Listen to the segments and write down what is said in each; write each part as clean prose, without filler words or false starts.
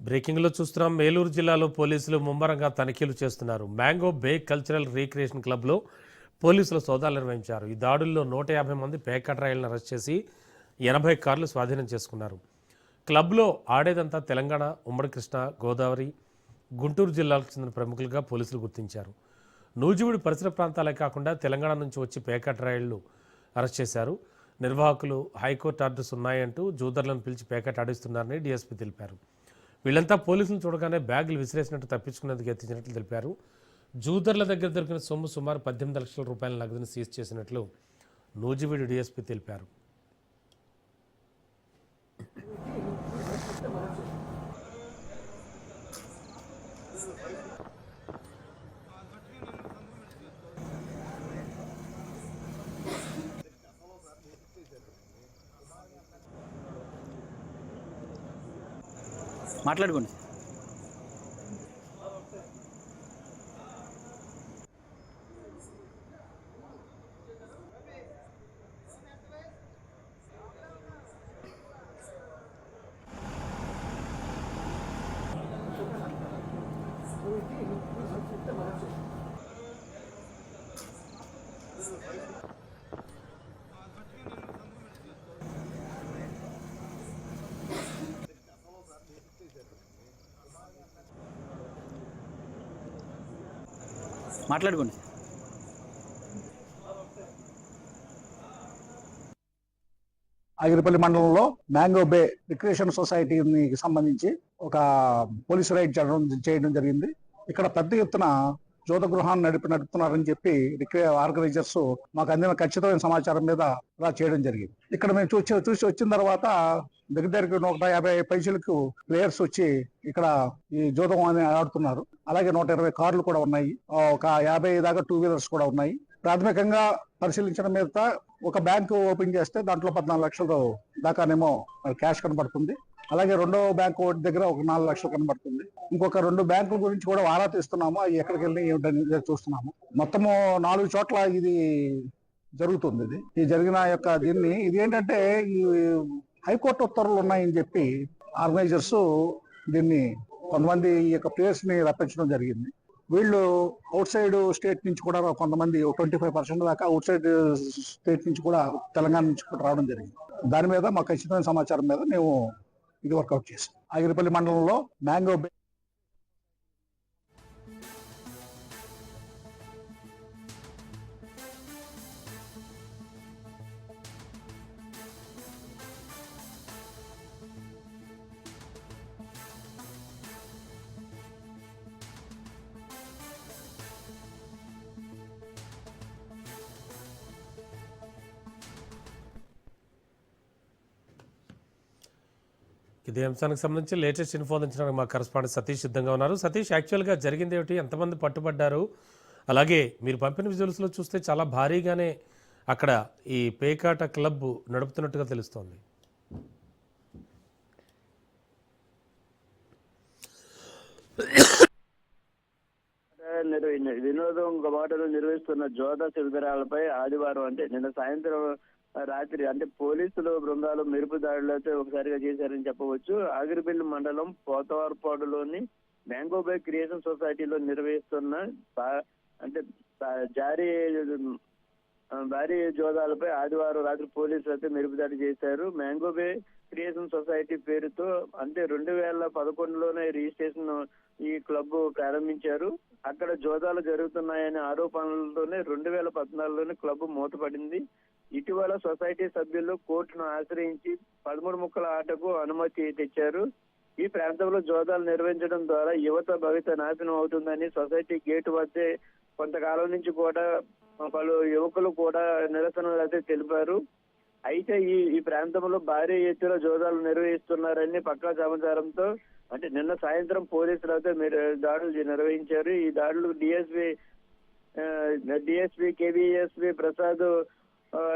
బ్రేకింగ్లో చూస్తున్నాం. ఏలూరు జిల్లాలో పోలీసులు ముమ్మరంగా తనిఖీలు చేస్తున్నారు. మ్యాంగో బే కల్చరల్ రీక్రియేషన్ క్లబ్లో పోలీసులు సోదాలు నిర్వహించారు. ఈ దాడుల్లో 150 మంది పేకాటరాయిలను అరెస్ట్ చేసి 80 కార్లు స్వాధీనం చేసుకున్నారు. క్లబ్లో ఆడేదంతా తెలంగాణ, ఉమ్మడి కృష్ణా, గోదావరి, గుంటూరు జిల్లాలకు చెందిన ప్రముఖులుగా పోలీసులు గుర్తించారు. నూజివీడు పరిసర ప్రాంతాలే కాకుండా తెలంగాణ నుంచి వచ్చి పేకాటరాయిళ్లు అరెస్ట్ చేశారు. నిర్వాహకులు హైకోర్టు ఆర్డర్స్ ఉన్నాయంటూ జూదర్లను పిలిచి పేకాట ఆడిస్తున్నారని డీఎస్పీ తెలిపారు. వీళ్ళంతా పోలీసులను చూడగానే బ్యాగులు విసిరేసినట్టు తప్పించుకునేందుకు యత్నించినట్లు తెలిపారు. జూదర్ల దగ్గర దొరికిన సొమ్ము సుమారు 18 లక్షల రూపాయల నగదును సీజ్ చేసినట్లు నూజివీడు డీఎస్పీ తెలిపారు. మాట్లాడుకోండి. మాట్లాడుకోండి. ఆగిరిపల్లి మండలంలో మ్యాంగో బే రిక్రియేషన్ సొసైటీకి సంబంధించి ఒక పోలీసు రైడ్ చేయడం జరిగింది. ఇక్కడ పెద్ద ఎత్తున జోత గృహాన్ని నడుపుతున్నారని చెప్పి ఆర్గనైజర్స్ మాకు అందిన ఖచ్చితమైన సమాచారం మీద ఇలా చేయడం జరిగింది. ఇక్కడ మేము చూసి వచ్చిన తర్వాత దగ్గరికి 150 పైసలకు ప్లేయర్స్ వచ్చి ఇక్కడ ఈ జోతం అని ఆడుతున్నారు. అలాగే 120 కార్లు కూడా ఉన్నాయి. ఒక 50 దాకా 2 వీలర్స్ కూడా ఉన్నాయి. ప్రాథమికంగా పరిశీలించిన మీద ఒక బ్యాంకు ఓపెన్ చేస్తే దాంట్లో 14 లక్షల దాకానేమో క్యాష్ కనబడుతుంది. అలాగే రెండో బ్యాంకు దగ్గర ఒక 4 లక్షలు కనబడుతుంది. ఇంకొక 2 బ్యాంకుల గురించి కూడా ఆరా తీస్తున్నాము. అవి ఎక్కడికి వెళ్ళి ఏమిటని చూస్తున్నాము. మొత్తము 4 చోట్ల ఇది జరుగుతుంది. ఈ జరిగిన దీన్ని ఇది ఏంటంటే ఈ హైకోర్టు ఉత్తర్వులు ఉన్నాయని చెప్పి ఆర్గనైజర్స్ దీన్ని కొంతమంది ఈ యొక్క ప్లేయర్స్ ని రప్పించడం జరిగింది. వీళ్ళు అవుట్ సైడ్ స్టేట్ నుంచి కూడా కొంతమంది 25% దాకా అవుట్ సైడ్ స్టేట్ నుంచి కూడా తెలంగాణ నుంచి కూడా రావడం జరిగింది. దాని మీద మాకు ఖచ్చితమైన సమాచారం మీద మేము ఇది వర్కౌట్ చేసాం. ఆగిరిపల్లి మండలంలో మ్యాంగో బే ఇదే అంశానికి సంబంధించి లేటెస్ట్ ఇన్ఫో అందించడానికి మా కరెస్పాండెంట్ సతీష్ సిద్ధంగా ఉన్నారు. సతీష్, యాక్చువల్గా జరిగింది ఏమిటి? ఎంతమంది పట్టుబడ్డారు? అలాగే మీరు పంపిన విజువల్స్లో చూస్తే చాలా భారీగానే అక్కడ ఈ పేకాట క్లబ్ నడుపుతున్నట్టుగా తెలుస్తోంది. వినోదం బాటలు నిర్వహిస్తున్న జోదా శిబిరాలపై ఆదివారం అంటే నిన్న సాయంత్రం రాత్రి అంటే పోలీసులు బృందాలు మెరుపు దాడులతో ఒకసారిగా చేశారని చెప్పవచ్చు. ఆగిరిపల్లి మండలం పోతవారపాడులోని మ్యాంగో బే క్రియేషన్ సొసైటీలో నిర్వహిస్తున్న అంటే భారీ జోదాలపై ఆదివారం రాత్రి పోలీసులు అయితే మెరుపు దాడి చేశారు. మ్యాంగో బే క్రియేషన్ సొసైటీ పేరుతో అంటే 2011లోనే రిజిస్ట్రేషన్ ఈ క్లబ్ ప్రారంభించారు. అక్కడ జోదాలు జరుగుతున్నాయనే ఆరోపణలతోనే 2014లోనే క్లబ్ మూతపడింది. ఇటీవల సొసైటీ సభ్యులు కోర్టును ఆశ్రయించి 13 ముక్కల ఆటకు అనుమతి తెచ్చారు. ఈ ప్రాంతంలో జోదాలు నిర్వహించడం ద్వారా యువత భవిత నాశనం అవుతుందని సొసైటీ గేటు వద్దే కొంతకాలం నుంచి కూడా పలు యువకులు కూడా నిరసనలు అయితే తెలిపారు. అయితే ఈ ప్రాంతంలో భారీ ఎత్తున జోదాలు నిర్వహిస్తున్నారని పక్కా సమాచారంతో అంటే నిన్న సాయంత్రం పోలీసులు అయితే దాడులు నిర్వహించారు. ఈ దాడులు డిఎస్పీ కేవీఎస్పీ ప్రసాద్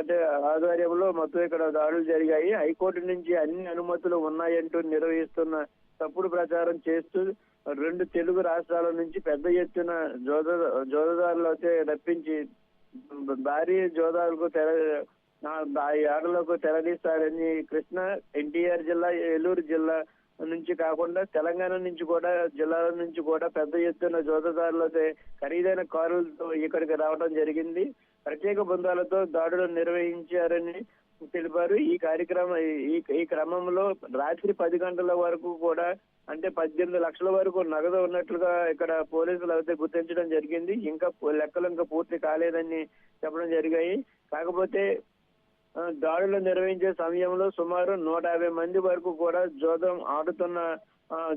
అంటే ఆధ్వర్యంలో మొత్తం ఇక్కడ దాడులు జరిగాయి. హైకోర్టు నుంచి అన్ని అనుమతులు ఉన్నాయంటూ నిర్వహిస్తున్న తప్పుడు ప్రచారం చేస్తూ 2 తెలుగు రాష్ట్రాల నుంచి పెద్ద ఎత్తున జోదారులు అయితే రప్పించి భారీ జోదాలకు ఆటలకు తెరదీస్తారని కృష్ణా, ఎన్టీఆర్ జిల్లా, ఏలూరు జిల్లా నుంచి కాకుండా తెలంగాణ నుంచి కూడా, జిల్లాల నుంచి కూడా పెద్ద ఎత్తున జోదదారులతో ఖరీదైన కారులతో ఇక్కడికి రావడం జరిగింది. ప్రత్యేక బృందాలతో దాడులు నిర్వహించారని తెలిపారు. ఈ క్రమంలో రాత్రి 10 గంటల వరకు కూడా, అంటే 18 లక్షల వరకు నగదు ఉన్నట్లుగా ఇక్కడ పోలీసులు అయితే గుర్తించడం జరిగింది. ఇంకా లెక్కలు ఇంకా పూర్తి కాలేదని చెప్పడం జరిగాయి. కాకపోతే దాడులు నిర్వహించే సమయంలో సుమారు 150 మంది వరకు కూడా జోదం ఆడుతున్న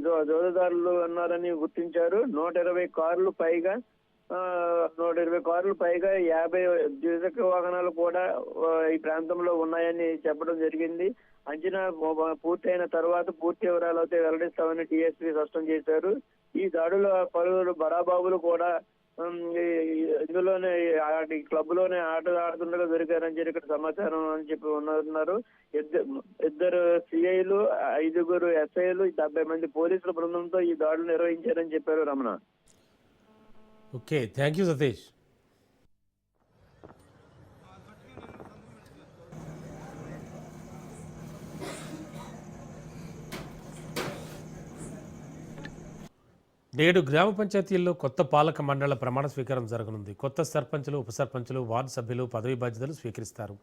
జోదదారులు ఉన్నారని గుర్తించారు. 120 కార్లు పైగా 50 ద్విచక్ర వాహనాలు కూడా ఈ ప్రాంతంలో ఉన్నాయని చెప్పడం జరిగింది. అంచనా పూర్తయిన తర్వాత పూర్తి వివరాలు అయితే వెల్లడిస్తామని డిఎస్పీ స్పష్టం చేశారు. ఈ దాడులో పలువురు బడాబాబులు కూడా ఇందులోనే క్లబ్ లోనే ఆట ఆడుతుండగా దొరికారని చెప్పి ఇక్కడ సమాచారం అని చెప్పి ఉన్నారు. ఇద్దరు సిఐలు, 5 ఎస్ఐలు, 70 మంది పోలీసుల బృందంతో ఈ దాడులు నిర్వహించారని చెప్పారు Ramana. Okay, thank you Satish. నేడు గ్రామ పంచాయతీల్లో కొత్త పాలక మండళ్ల ప్రమాణ స్వీకారం జరగనుంది. కొత్త సర్పంచులు, ఉప సర్పంచులు, వార్డు సభ్యులు పదవీ బాధ్యతలు స్వీకరిస్తారు.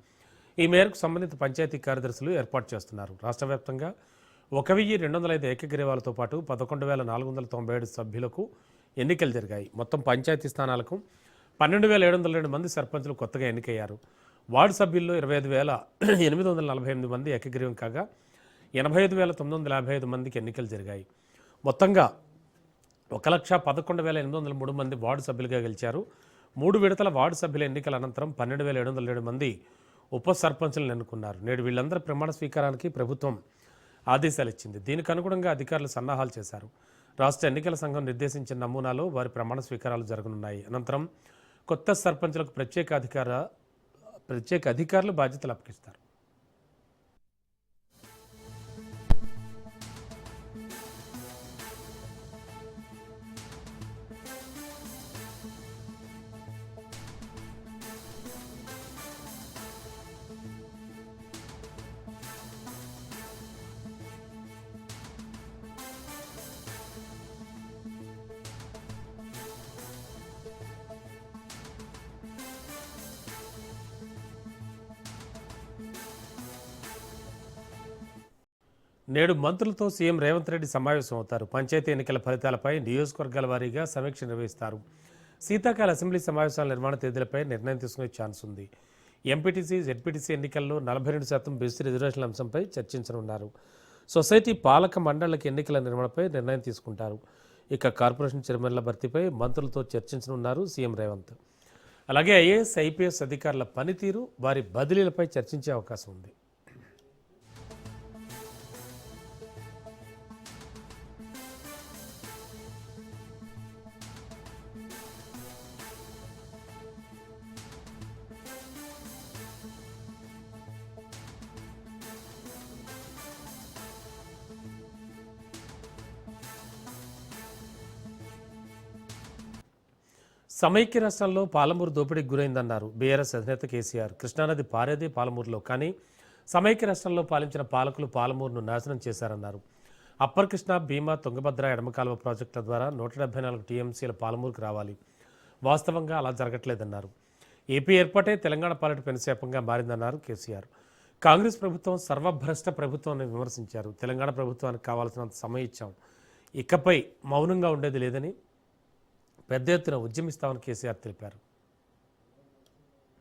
ఈ మేరకు సంబంధిత పంచాయతీ కార్యదర్శులు ఏర్పాటు చేస్తున్నారు. రాష్ట్ర వ్యాప్తంగా 1205 ఏకగ్రీవాలతో పాటు 11,497 సభ్యులకు ఎన్నికలు జరిగాయి. మొత్తం పంచాయతీ స్థానాలకు 12,702 మంది సర్పంచులు కొత్తగా ఎన్నికయ్యారు. వార్డు సభ్యుల్లో 25,848 మంది ఏకగ్రీవం కాగా 85,955 మందికి ఎన్నికలు జరిగాయి. మొత్తంగా 1,11,803 మంది వార్డు సభ్యులుగా గెలిచారు. 3 విడతల వార్డు సభ్యుల ఎన్నికల అనంతరం 12,707 మంది ఉప సర్పంచులను ఎన్నుకున్నారు. నేడు వీళ్ళందరి ప్రమాణ స్వీకారానికి ప్రభుత్వం ఆదేశాలు ఇచ్చింది. దీనికి అనుగుణంగా అధికారులు సన్నాహాలు చేశారు. రాష్ట్ర ఎన్నికల సంఘం నిర్దేశించిన నమూనాలో వారి ప్రమాణ స్వీకారాలు జరగనున్నాయి. అనంతరం కొత్త సర్పంచులకు ప్రత్యేక అధికారులు బాధ్యతలు అప్పగిస్తారు. నేడు మంత్రులతో సీఎం రేవంత్ రెడ్డి సమావేశం అవుతారు. పంచాయతీ ఎన్నికల ఫలితాలపై నియోజకవర్గాల వారీగా సమీక్ష నిర్వహిస్తారు. శీతాకాల అసెంబ్లీ సమావేశాల నిర్మాణ తేదీలపై నిర్ణయం తీసుకునే ఛాన్స్ ఉంది. ఎంపీటీసీ, జెడ్పీటీసీ ఎన్నికల్లో 42% బీసీ రిజర్వేషన్ల అంశంపై చర్చించనున్నారు. సొసైటీ పాలక మండళ్లకి ఎన్నికల నిర్వహణపై నిర్ణయం తీసుకుంటారు. ఇక కార్పొరేషన్ చైర్మన్ల భర్తీపై మంత్రులతో చర్చించనున్నారు సీఎం రేవంత్. అలాగే ఐఏఎస్, ఐపీఎస్ అధికారుల పనితీరు, వారి బదిలీలపై చర్చించే అవకాశం ఉంది. సమైక్య రాష్ట్రంలో పాలమూరు దోపిడీకి గురైందన్నారు బీఆర్ఎస్ అధినేత కేసీఆర్. కృష్ణానది పారేదే పాలమూరులో, కానీ సమైక్య రాష్ట్రంలో పాలించిన పాలకులు పాలమూరును నాశనం చేశారన్నారు. అప్పర్ కృష్ణ, భీమా, తుంగభద్ర ఎడమకాలువ ప్రాజెక్టుల ద్వారా 174 టీఎంసీల పాలమూరుకు రావాలి. వాస్తవంగా అలా జరగట్లేదన్నారు. ఏపీ ఏర్పాటే తెలంగాణ పాలిట పెనుశాపంగా మారిందన్నారు కేసీఆర్. కాంగ్రెస్ ప్రభుత్వం సర్వభ్రష్ట ప్రభుత్వాన్ని విమర్శించారు. తెలంగాణ ప్రభుత్వానికి కావాల్సినంత సమయం ఇచ్చాం, ఇకపై మౌనంగా ఉండేది లేదని పెద్ద ఎత్తున ఉద్యమిస్తామని కేసీఆర్ తెలిపారు.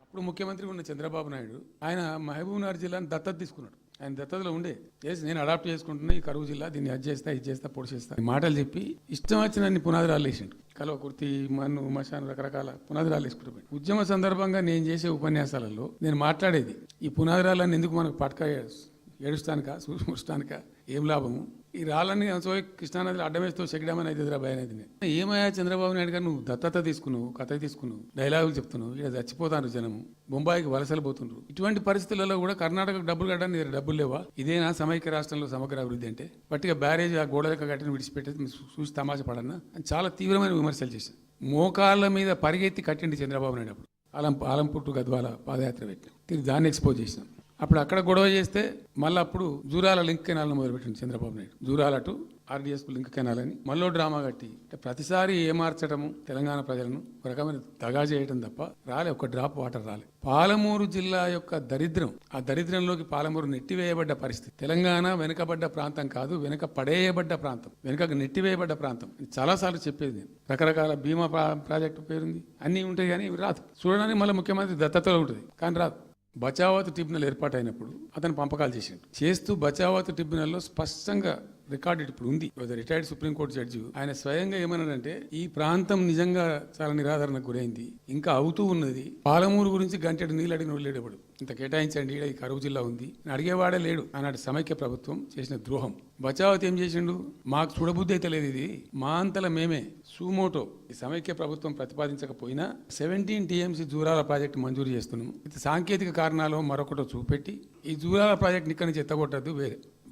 అప్పుడు ముఖ్యమంత్రి ఉన్న చంద్రబాబు నాయుడు ఆయన మహబూబ్నగర్ జిల్లాను దత్తత తీసుకున్నాడు. ఆయన దత్తతలో ఉండే నేను అడాప్ట్ చేసుకుంటున్నా, ఈ కరువు జిల్లా, దీన్ని అది చేస్తా, ఇది చేస్తా, పొడి చేస్తా మాటలు చెప్పి ఇష్టం వచ్చినన్ని పునాదురాలు వేసిండు. కలువ కుర్తి, మన్ను, మశాను, రకరకాల పునాదురాలు వేసుకుంటూ ఉద్యమ సందర్భంగా నేను చేసే ఉపన్యాసాలలో నేను మాట్లాడేది ఈ పునాదురాలన్నీ ఎందుకు మనకు పట్క ఏడుస్తానికా, చూస్తానికా, ఏం లాభము, ఈ రాళ్ళని కృష్ణానదిలో అడ్డమేస్తూ చెక్కడమని అయితే భయం అనేది. ఏమయ్యా చంద్రబాబు నాయుడు గారు, నువ్వు దత్తత తీసుకున్నావు, కథ తీసుకున్నావు, డైలాగులు చెప్తున్నావు, ఇక్కడ చచ్చిపోతాను జనము, బొంబాయికి వలసలు పోతుండ్రు. ఇటువంటి పరిస్థితులలో కూడా కర్ణాటకకు డబ్బులు కట్టడానికి డబ్బులు లేవా? ఇదేనా సమైక్య రాష్ట్రంలో సమగ్ర అభివృద్ధి అంటే? పట్టిగా బ్యారేజ్ ఆ గోడ యొక్క కట్టిన విడిచిపెట్టేది చూసి తమాషా పడన్నా అని చాలా తీవ్రమైన విమర్శలు చేశాను. మోకాళ్ళ మీద పరిగెత్తి కట్టిండి చంద్రబాబు నాయుడు. అప్పుడు ఆలంపుట్టు గద్వాల పాదయాత్ర పెట్టి తిరిగి దాన్ని ఎక్స్పోజ్ చేసినాం. అప్పుడు అక్కడ గొడవ చేస్తే మళ్ళీ అప్పుడు జూరాల లింక్ కెనాల్ మొదలుపెట్టింది Chandrababu Naidu. Jurala to RDS link canal అని మళ్ళీ డ్రామా కట్టి ప్రతిసారి ఏమార్చడము తెలంగాణ ప్రజలను ఒక రకమైన దగా చేయడం తప్ప ఒక డ్రాప్ వాటర్ రాలే. పాలమూరు జిల్లా యొక్క దరిద్రం, ఆ దరిద్రంలోకి పాలమూరు నెట్టివేయబడ్డ పరిస్థితి. తెలంగాణ వెనుకబడ్డ ప్రాంతం కాదు, వెనుక పడేయబడ్డ ప్రాంతం, వెనుకకు నెట్టివేయబడ్డ ప్రాంతం. చాలాసార్లు చెప్పేది నేను. రకరకాల బీమా ప్రాజెక్టు పేరుంది, అన్నీ ఉంటాయి కానీ ఇవి రాదు. చూడడానికి మళ్ళీ ముఖ్యమంత్రి దత్తతలో ఉంటుంది కానీ రాదు. బచావత్ ట్రిబ్యునల్ ఏర్పాటైనప్పుడు అతను పంపకాలు చేస్తూ బచావత్ ట్రిబ్యునల్లో స్పష్టంగా రికార్డెడ్ ఇప్పుడు ఉంది. రిటైర్డ్ సుప్రీంకోర్టు జడ్జి ఆయన స్వయంగా ఏమన్నాడంటే ఈ ప్రాంతం నిజంగా చాలా నిరాదరణకు గురైంది, ఇంకా అవుతూ ఉన్నది. పాలమూరు గురించి గంటెడు నీళ్ళు అడిగిన లేడేవాడు, ఇంత కేటాయించండి, ఈ కరువు జిల్లా ఉంది అడిగేవాడే లేడు. ఆనాటి సమైక్య ప్రభుత్వం చేసిన ద్రోహం. బచావత్ ఏం చేసిండు, మాకు చూడబుద్ధి అయితే లేదు, ఇది మా అంతల మేమే సుమోటో ఈ సమైక్య ప్రభుత్వం ప్రతిపాదించకపోయినా 17 TMC జూరాల ప్రాజెక్టు మంజూరు చేస్తున్నాము. ఇది సాంకేతిక కారణాలు మరొకటో చూపెట్టి ఈ జూరాల ప్రాజెక్టుని ఇక్కడి నుంచి ఎత్తగొట్టద్దు,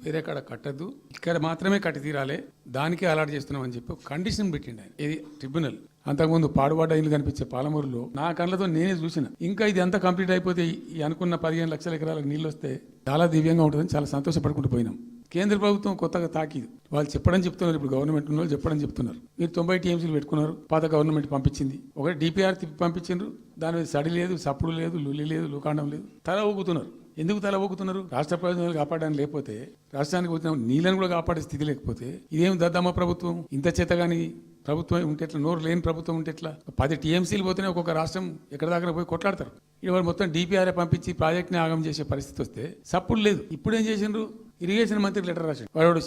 వేరే కాడ కట్టద్దు, ఇక్కడ మాత్రమే కట్టి తీరాలే, దానికే అలాట్ చేస్తున్నాం అని చెప్పి కండిషన్ పెట్టిండు ఆయన. ఇది ట్రిబ్యునల్. అంతకుముందు పాడుబడ్డ ఇల్లు కనిపించే పాలమూరులో నా కళ్ళతో నేనే చూసిన. ఇంకా ఇది అంతా కంప్లీట్ అయిపోతే ఈ అనుకున్న 15 లక్షల ఎకరాలకు నీళ్ళు వస్తే చాలా దివ్యంగా ఉంటుందని చాలా సంతోషపడుకుంటూ పోయినాం. కేంద్ర ప్రభుత్వం కొత్తగా తాకిదు వాళ్ళు చెప్తున్నారు. ఇప్పుడు గవర్నమెంట్ ఉన్న వాళ్ళు చెప్తున్నారు, మీరు 90 TMCలు పెట్టుకున్నారు, పాత గవర్నమెంట్ పంపించింది, ఒకటి DPR తిప్పి పంపించిండ్రు, దాని మీద సడి లేదు, సప్పుడు లేదు, లుల్లి లేదు, లుకాండం లేదు, తల ఊగుతున్నారు. ఎందుకు తల ఊగుతున్నారు? రాష్ట్ర ప్రయోజనాలు కాపాడడానికి లేకపోతే, రాష్ట్రానికి వచ్చిన నీళ్ళని కూడా కాపాడే స్థితి లేకపోతే ఇదేం దద్దమ్మ ప్రభుత్వం? ఇంత చేతగాని ప్రభుత్వం ఉంటే ఎట్లా? నోరు లేని ప్రభుత్వం ఉంటే ఎట్లా? 10 TMCలు పోతేనే ఒక్కొక్క రాష్ట్రం ఎక్కడ దాకా పోయి కొట్లాడతారు. ఇవాళ మొత్తం DPR పంపించి ప్రాజెక్ట్ని ఆగం చేసే పరిస్థితి వస్తే సప్పుడు లేదు. ఇప్పుడు ఏం చేసిండ్రు, ఇరిగేషన్ మంత్రికి లెటర్ రాశాడు. వాడు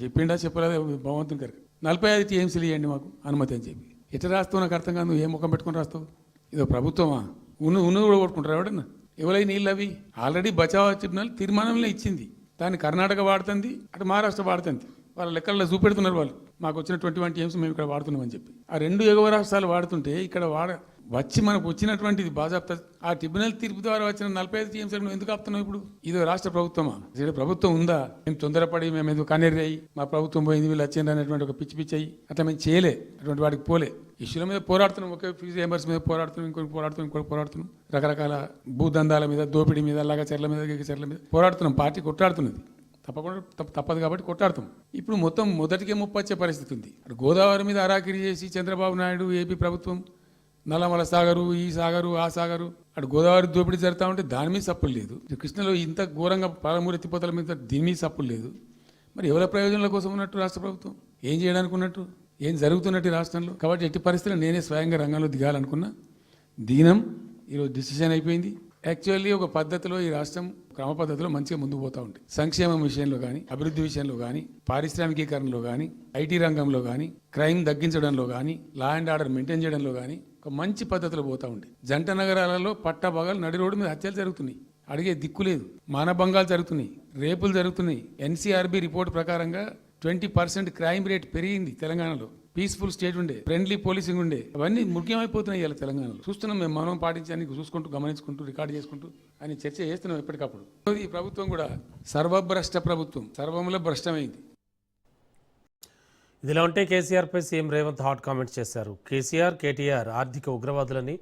చెప్పిండా చెప్పలేదు భగవంతుని గారికి 45 TMCలు ఇవ్వండి మాకు అనుమతి అని చెప్పి. ఎట్లా రాస్తావు నాకు అర్థం కాదు. నువ్వు ఏ ముఖం పెట్టుకుని రాస్తావు? ఇదో ప్రభుత్వమా? ఉన్న కూడా కొట్టుకుంటారు ఎవడన్నా? ఎవరై నీళ్ళు అవి ఆల్రెడీ బచావ్ ట్రిబ్యునల్ తీర్మానంలో ఇచ్చింది, దాన్ని కర్ణాటక వాడుతుంది, అటు మహారాష్ట్ర వాడుతుంది. వాళ్ళ లెక్కల్లో చూపెడుతున్నారు వాళ్ళు, మాకు వచ్చిన 21 TMC మేము ఇక్కడ వాడుతున్నాం అని చెప్పి. ఆ 2 ఎగువ రాష్ట్రాలు వాడుతుంటే ఇక్కడ వచ్చి మనకు వచ్చినటువంటిది బాజాప్తా ఆ ట్రిబ్యునల్ తీర్పు ద్వారా వచ్చిన 45 TMCలు నువ్వు ఎందుకు ఆపుతున్నావు? ఇప్పుడు ఇదో రాష్ట్ర ప్రభుత్వమా? ఇక్కడ ప్రభుత్వం ఉందా? మేము తొందరపడి మేము ఎందుకు కన్నెర్రి మా ప్రభుత్వం పోయింది వీళ్ళు వచ్చింది అనేటువంటి ఒక పిచ్చి అయ్యి అట్లా మేము చేయలే, అటువంటి వాడికి పోలే. ఇష్యూల మీద పోరాడుతున్నాం, ఒకే ఫీజు ఎంబర్స్ మీద పోరాడుతున్నాం, ఇంకొకటి పోరాడుతున్నాం, రకరకాల భూదందాల మీద, దోపిడీ మీద, అలాగా చెర్ల మీద పోరాడుతున్నాం. పార్టీ కొట్లాడుతున్నది, తప్పదు కాబట్టి కొట్టాడుతాం. ఇప్పుడు మొత్తం మొదటికే ముప్పొచ్చే పరిస్థితి ఉంది. అటు గోదావరి మీద అరాకిరి చేసి చంద్రబాబు నాయుడు ఏపీ ప్రభుత్వం నల్లమల సాగరు, ఈ సాగరు, ఆ సాగరు, అటు గోదావరి దోపిడీ జరుగుతూ ఉంటే దాని మీద సప్పులు లేదు. కృష్ణలో ఇంత ఘోరంగా పాలమూరు ఎత్తిపోతల మీద దీని మీద సప్పులు లేదు. మరి ఎవరి ప్రయోజనాల కోసం ఉన్నట్టు రాష్ట్ర ప్రభుత్వం? ఏం చేయడానికి ఉన్నట్టు? ఏం జరుగుతున్నట్టు రాష్ట్రంలో? కాబట్టి ఎట్టి పరిస్థితుల్లో నేనే స్వయంగా రంగంలో దిగాలనుకున్నా. దీనం ఈరోజు డిసిషన్ అయిపోయింది. యాక్చువల్లీ ఒక పద్ధతిలో ఈ రాష్ట్రం క్రమ పద్ధతిలో మంచిగా ముందుకు పోతూ ఉంటుంది. సంక్షేమం విషయంలో కానీ, అభివృద్ధి విషయంలో కానీ, పారిశ్రామికీకరణలో కానీ, ఐటీ రంగంలో కానీ, క్రైమ్ తగ్గించడంలో కానీ, లా అండ్ ఆర్డర్ మెయింటైన్ చేయడంలో కానీ ఒక మంచి పద్ధతిలో పోతూ ఉంది. జంట నగరాలలో పట్టభాగాలు నడి రోడ్డు మీద హత్యలు జరుగుతున్నాయి, అడిగే దిక్కు లేదు. మానభంగాలు జరుగుతున్నాయి, రేపులు జరుగుతున్నాయి. NCRB రిపోర్ట్ ప్రకారంగా 20% క్రైమ్ రేట్ పెరిగింది తెలంగాణలో. పీస్ఫుల్ స్టేట్ ఉండే, ఫ్రెండ్లీ పోలీసింగ్ ఉండే, అవన్నీ ముఖ్యమైపోతున్నాయి ఇలా తెలంగాణలో. చూస్తున్నాం మేము, మనం పాటించడానికి చూసుకుంటూ, గమనించుకుంటూ, రికార్డు చేసుకుంటూ అని చర్చ చేస్తున్నాం ఎప్పటికప్పుడు. ఈ ప్రభుత్వం కూడా సర్వభ్రష్ట ప్రభుత్వం, సర్వంలో భ్రష్టమైంది. ఇదిలా ఉంటే కేసీఆర్పై సీఎం రేవంత్ హాట్ కామెంట్స్ చేశారు. KTR ఆర్థిక ఉగ్రవాదులని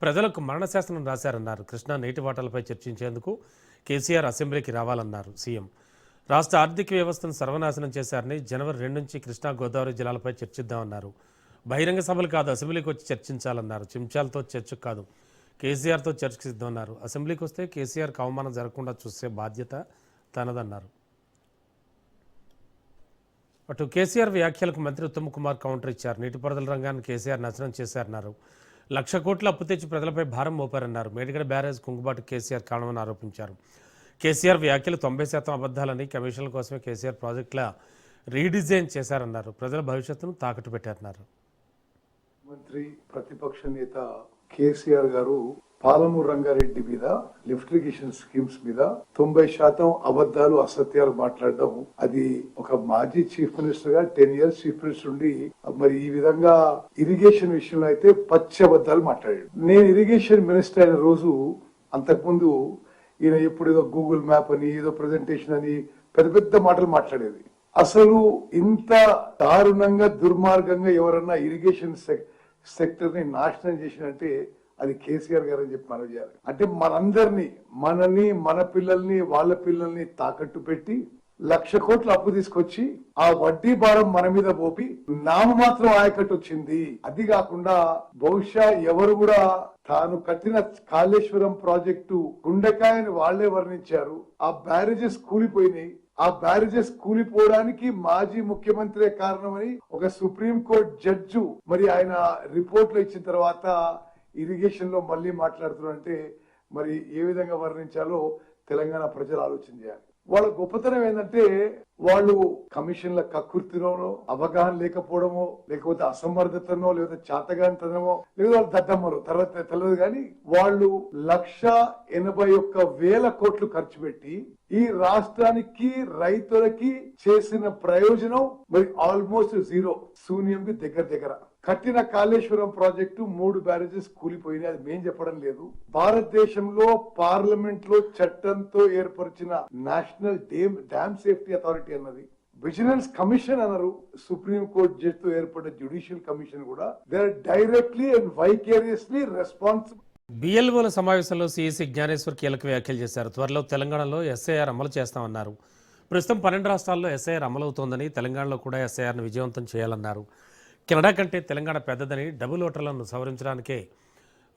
ప్రజలకు మరణశాసనం రాశారన్నారు. కృష్ణా నీటి వాటాలపై చర్చించేందుకు కేసీఆర్ అసెంబ్లీకి రావాలన్నారు సీఎం. రాష్ట్ర ఆర్థిక వ్యవస్థను సర్వనాశనం చేశారని జనవరి 2 నుంచి కృష్ణా గోదావరి జిల్లాలపై చర్చిద్దామన్నారు. బహిరంగ సభలు కాదు, అసెంబ్లీకి వచ్చి చర్చించాలన్నారు. చెంచాలతో చర్చకు కాదు, కేసీఆర్తో చర్చకు సిద్ధమన్నారు. అసెంబ్లీకి వస్తే కేసీఆర్కి అవమానం జరగకుండా చూసే బాధ్యత తనదన్నారు. అటు కేసీఆర్ వ్యాఖ్యలకు మంత్రి ఉత్తమ్ కుమార్ కౌంటర్ ఇచ్చారు. నీటిపారుదల రంగాన్ని కేసీఆర్ నాశనం చేశారన్నారు. 1,00,000 కోట్ల అప్పు తెచ్చి ప్రజలపై భారం మోపారన్నారు. మేడిగడ బ్యారేజ్ కుంగుబాటు కేసీఆర్ కారణమని ఆరోపించారు. కేసీఆర్ వ్యాఖ్యలు 90% అబద్ధాలని, కమిషన్ల కోసమే కేసీఆర్ ప్రాజెక్టుల రీడిజైన్ చేశారన్నారు. ప్రజల భవిష్యత్తును తాకట్టు పెట్టారన్నారు. మంత్రి ప్రతిపక్ష నేత కేసీఆర్ గారు పాలమూరు రంగారెడ్డి మీద, లిఫ్ట్ ఇరిగేషన్ స్కీమ్స్ మీద 90% అబద్ధాలు, అసత్యాలు మాట్లాడడం, అది ఒక మాజీ చీఫ్ మినిస్టర్ గా 10 years చీఫ్ మినిస్టర్ ఉండి మరి ఈ విధంగా ఇరిగేషన్ విషయంలో అయితే పచ్చి అబద్ధాలు మాట్లాడాడు. నేను ఇరిగేషన్ మినిస్టర్ అయిన రోజు, అంతకుముందు ఈయన ఎప్పుడు ఏదో గూగుల్ మ్యాప్ అని, ఏదో ప్రెజెంటేషన్ అని పెద్ద మాటలు మాట్లాడేది. అసలు ఇంత దారుణంగా, దుర్మార్గంగా ఎవరన్నా ఇరిగేషన్ సెక్టర్ ని నాశనం చేసినంటే అది కేసీఆర్ గారు అని చెప్పి మనం చేయాలి. అంటే మనందరినీ, మనని, మన పిల్లల్ని, వాళ్ళ పిల్లల్ని తాకట్టు పెట్టి 1,00,000 కోట్ల అప్పు తీసుకొచ్చి ఆ వడ్డీ భారం మన మీద పోపి నామమాత్రం ఆయకట్టు వచ్చింది. అది కాకుండా బహుశా ఎవరు కూడా తాను కట్టిన కాళేశ్వరం ప్రాజెక్టు గుండెకాయని వాళ్లే వర్ణించారు. ఆ బ్యారేజెస్ కూలిపోయినాయి. ఆ బ్యారేజెస్ కూలిపోవడానికి మాజీ ముఖ్యమంత్రి కారణమని ఒక సుప్రీం కోర్టు జడ్జు మరి ఆయన రిపోర్ట్ లో ఇచ్చిన తర్వాత ఇరిగేషన్ లో మళ్ళీ మాట్లాడుతున్నారంటే మరి ఏ విధంగా వర్ణించాలో తెలంగాణ ప్రజలు ఆలోచన చేయాలి. వాళ్ళ గొప్పతనం ఏంటంటే వాళ్ళు కమిషన్ల కక్కుర్తిలోనో, అవగాహన లేకపోవడమో, లేకపోతే అసమర్థతనో, లేకపోతే చాతగానితనమో, లేదా వాళ్ళు దద్దమ్మరు తర్వాత తెలియదు. కానీ వాళ్ళు 1,81,000 కోట్లు ఖర్చు పెట్టి ఈ రాష్ట్రానికి, రైతులకి చేసిన ప్రయోజనం మరి ఆల్మోస్ట్ జీరో, శూన్యంకి దగ్గర. కట్టిన కాళేశ్వరం ప్రాజెక్టు 3 బ్యారేజెస్ కూలిపోయినాయి. అది మేం చెప్పడం లేదు. భారతదేశంలో పార్లమెంట్ లో చట్టంతో ఏర్పరిచిన నేషనల్ డ్యామ్ సేఫ్టీ అథారిటీ అన్నది, విజిలెన్స్ కమిషన్ అన్నారు, సుప్రీం కోర్టు జడ్జితో ఏర్పడిన జ్యుడిషియల్ కమిషన్ కూడా they are directly and vicariously responsible. బిఎల్ఓల సమావేశంలో సీఈసీ జ్ఞానేశ్వర్ కీలక వ్యాఖ్యలు చేశారు. త్వరలో తెలంగాణలో ఎస్ఐఆర్ అమలు చేస్తామన్నారు. ప్రస్తుతం 12 రాష్ట్రాల్లో ఎస్ఐఆర్ అమలవుతోందని, తెలంగాణలో కూడా ఎస్ఐఆర్ను విజయవంతం చేయాలన్నారు. కెనడా కంటే తెలంగాణ పెద్దదని, డబుల్ ఓటర్లను సవరించడానికే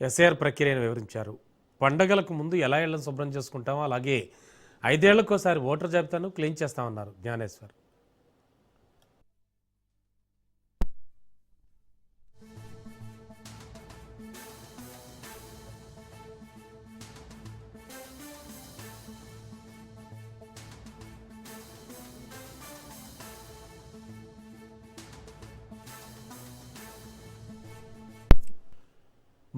ఎస్ఐఆర్ ప్రక్రియను వివరించారు. పండగలకు ముందు ఎలా ఇళ్లను శుభ్రం చేసుకుంటామో అలాగే 5 ఏళ్లకోసారి ఓటర్ జాబితాను క్లీన్ చేస్తామన్నారు జ్ఞానేశ్వర్.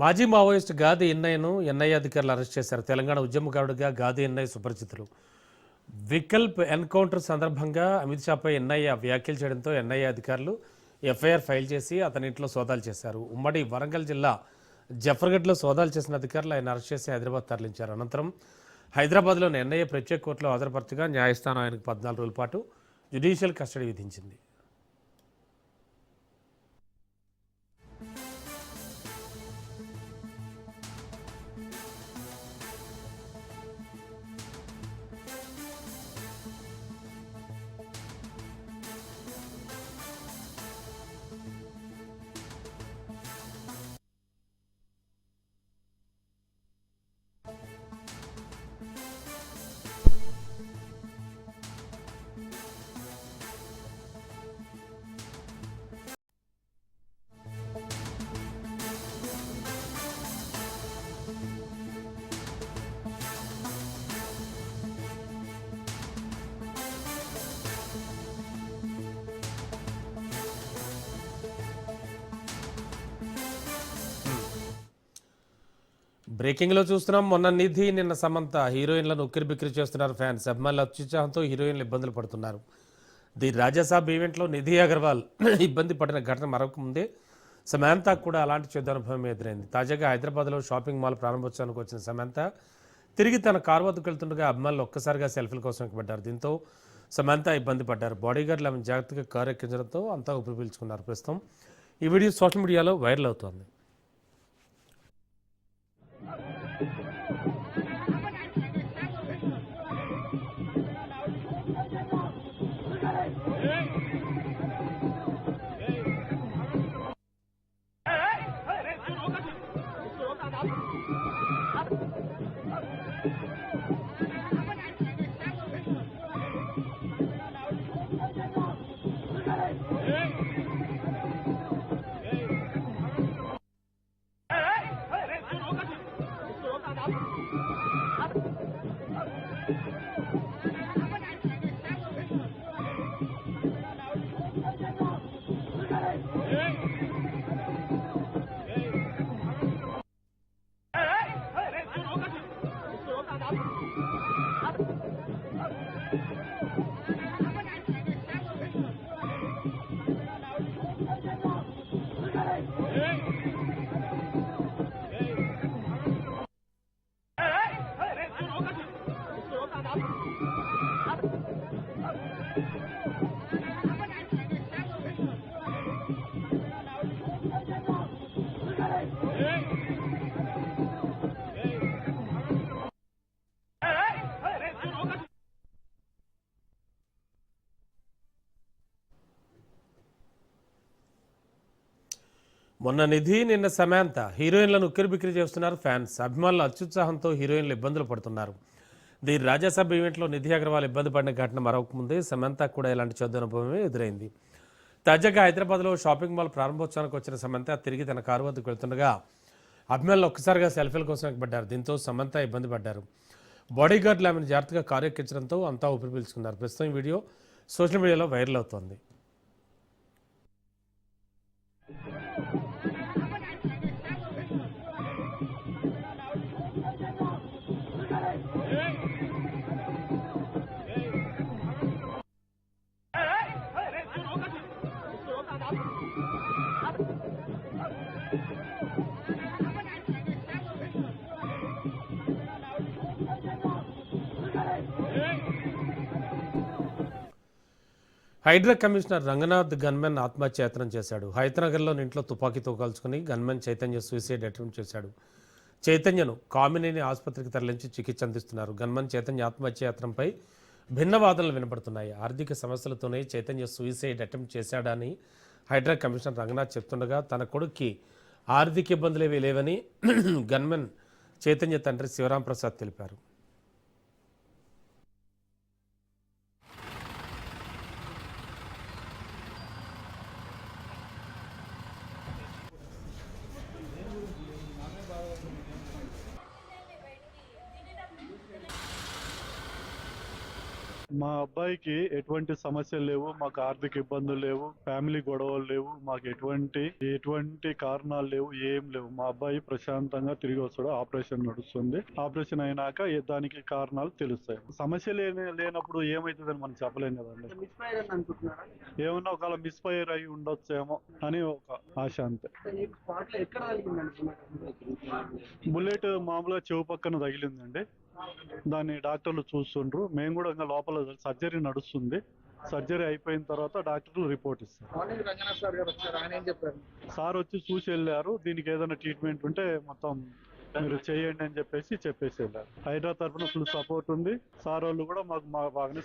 మాజీ మావోయిస్టు గాది ఎన్నయ్యను ఎన్ఐఏ అధికారులు అరెస్ట్ చేశారు. తెలంగాణ ఉద్యమకారుడిగా గాది ఎన్నయ్య సుపరిచితులు. వికల్ప్ ఎన్కౌంటర్ సందర్భంగా అమిత్ షాపై ఎన్ఐఏ వ్యాఖ్యలు చేయడంతో ఎన్ఐఏ అధికారులు ఎఫ్ఐఆర్ ఫైల్ చేసి అతని ఇంట్లో సోదాలు చేశారు. ఉమ్మడి వరంగల్ జిల్లా జఫర్గఢ్లో సోదాలు చేసిన అధికారులు ఆయన అరెస్ట్ చేసి హైదరాబాద్ తరలించారు. అనంతరం హైదరాబాద్లోని ఎన్ఐఏ ప్రత్యేక కోర్టులో హాజరుపరచగా న్యాయస్థానం ఆయనకు 14 రోజుల పాటు జ్యుడిషియల్ కస్టడీ విధించింది. బ్రేకింగ్లో చూస్తున్నాం. మొన్న నిధి, నిన్న సమంత హీరోయిన్లను ఉక్కిరిబిక్కిరి చేస్తున్నారు ఫ్యాన్స్. అభిమానుల అత్యుత్సాహంతో హీరోయిన్లు ఇబ్బందులు పడుతున్నారు. ది రాజాసాబ్ ఈవెంట్లో నిధి అగర్వాల్ ఇబ్బంది పడిన ఘటన మరొక ముందే సమంతకు కూడా అలాంటి చెడ్డ అనుభవం ఎదురైంది. తాజాగా హైదరాబాద్లో షాపింగ్ మాల్ ప్రారంభోత్సవానికి వచ్చిన సమంత తిరిగి తన కారు వద్దకు వెళ్తుండగా అభిమానులు ఒక్కసారిగా సెల్ఫీల కోసం ఎక్కబడ్డారు. దీంతో సమంత ఇబ్బంది పడ్డారు. బాడీగార్డులు ఆమె జాగ్రత్తగా కారు ఎక్కించడంతో అంతా ఊపిరి పీల్చుకున్నారు. ప్రస్తుతం ఈ వీడియో సోషల్ మీడియాలో వైరల్ అవుతోంది. మొన్న నిధి నిన్న సమాంత హీరోయిన్లను ఉక్కిరిబిక్కిరి చేస్తున్నారు ఫ్యాన్స్. అభిమానుల అత్యుత్సాహంతో హీరోయిన్లు ఇబ్బందులు పడుతున్నారు. దీని రాజ్యసభ ఈవెంట్లో నిధి అగర్వాల్ ఇబ్బంది పడిన ఘటన మరొక ముందే సమంత కూడా ఇలాంటి చెడు అనుభవమే ఎదురైంది. తాజాగా హైదరాబాద్లో షాపింగ్ మాల్ ప్రారంభోత్సవానికి వచ్చిన సమంత తిరిగి తన కారు వద్దకు వెళ్తుండగా అభిమానులు ఒక్కసారిగా సెల్ఫీల కోసం ఎక్కబడ్డారు. దీంతో సమంత ఇబ్బంది పడ్డారు. బాడీ గార్డులు ఆమెను జాగ్రత్తగా కారు ఎక్కించడంతో అంతా ఊపిరి పీల్చుకున్నారు. ప్రస్తుతం ఈ వీడియో సోషల్ మీడియాలో వైరల్ అవుతోంది. హైడ్రా కమిషనర్ రంగనాథ్ గన్మెన్ ఆత్మహత్యాయత్నం చేశాడు. హైదరాబాద్లోని ఇంట్లో తుపాకీతో కాల్చుకుని గన్మెన్ చైతన్య సూసైడ్ అటెంప్ట్ చేశాడు. చైతన్యను కామినేని ఆసుపత్రికి తరలించి చికిత్స అందిస్తున్నారు. గన్మెన్ చైతన్య ఆత్మహత్యాయత్నంపై భిన్న వాదనలు వినపడుతున్నాయి. ఆర్థిక సమస్యలతోనే చైతన్య సూసైడ్ అటెంప్ట్ చేశాడని హైడ్రా కమిషనర్ రంగనాథ్ చెప్తుండగా తన కొడుక్కి ఆర్థిక ఇబ్బందులేవీ లేవని గన్మెన్ చైతన్య తండ్రి శివరాం ప్రసాద్ తెలిపారు. మా అబ్బాయికి ఎటువంటి సమస్యలు లేవు, మాకు ఆర్థిక ఇబ్బందులు లేవు, ఫ్యామిలీ గొడవలు లేవు, మాకు ఎటువంటి కారణాలు లేవు, ఏం లేవు. మా అబ్బాయి ప్రశాంతంగా తిరిగి వస్తాడు. ఆపరేషన్ నడుస్తుంది. ఆపరేషన్ అయినాక దానికి కారణాలు తెలుస్తాయి. సమస్య లేనప్పుడు ఏమైతుందని మనం చెప్పలేం కదండి. ఏమన్నా ఒకవేళ మిస్ఫైర్ అయి ఉండొచ్చేమో అని ఒక ఆశ అంతే. బుల్లెట్ మామూలుగా చెవు పక్కన తగిలిందండి. దాన్ని డాక్టర్లు చూస్తుండ్రు. మేము కూడా ఇంకా లోపల సర్జరీ నడుస్తుంది. సర్జరీ అయిపోయిన తర్వాత డాక్టర్లు రిపోర్ట్ ఇస్తారు. సార్ వచ్చి చూసి వెళ్ళారు. దీనికి ఏదైనా ట్రీట్మెంట్ ఉంటే మొత్తం మీరు చేయండి అని చెప్పేసి వెళ్ళారు. హైడ్రా తరఫున ఫుల్ సపోర్ట్ ఉంది. సార్ వాళ్ళు కూడా మాకు బాగానే